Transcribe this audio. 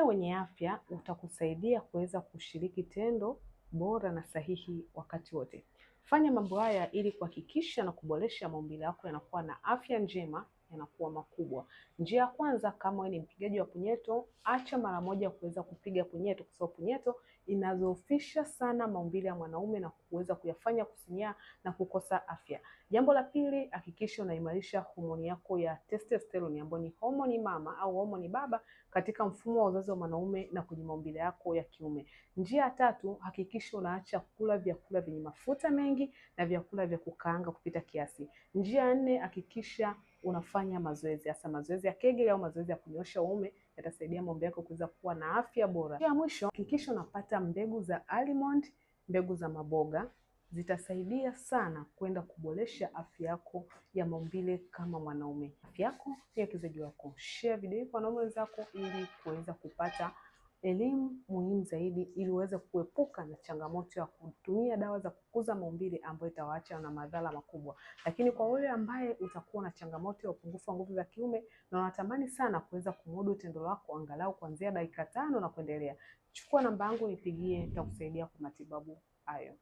wenye afya utakusaidia kuweza kushiriki tendo bora na sahihi wakati wote. Fanya mambo haya ili kuhakikisha na kuboresha maumbile yako yanakuwa na afya njema, yanakuwa makubwa. Njia ya kwanza, kama wewe ni mpigaji wa punyeto, acha mara moja kuweza kupiga punyeto, kwa sababu punyeto inadhoofisha sana maumbile ya mwanaume na kuweza kuyafanya kusinyaa na kukosa afya. Jambo la pili, hakikisha unaimarisha homoni yako ya testosterone ambayo ni homoni mama au homoni baba katika mfumo wa uzazi wa mwanaume na kwenye maumbile yako ya kiume. Njia ya tatu, hakikisha unaacha kula vyakula vyenye mafuta mengi na vyakula vya kukaanga kupita kiasi. Njia ya nne, hakikisha unafanya mazoezi, hasa mazoezi ya Kegel au mazoezi ya kunyoosha uume, yatasaidia maumbile yako kuweza kuwa na afya bora. Ya mwisho, hakikisha unapata mbegu za almond, mbegu za maboga, zitasaidia sana kwenda kuboresha afya yako ya maumbile kama mwanaume. Afya yako pia kizazi wako. Share video hii kwa wanaume wenzako ili kuweza kupata elimu muhimu zaidi, ili uweze kuepuka na changamoto ya kutumia dawa za kukuza maumbile ambayo itawaacha na madhara makubwa. Lakini kwa wewe ambaye utakuwa na changamoto ya upungufu wa nguvu za kiume na unatamani sana kuweza kumudu tendo lako angalau kuanzia dakika 5 na kuendelea, chukua namba yangu nipigie, nitakusaidia kwa matibabu hayo.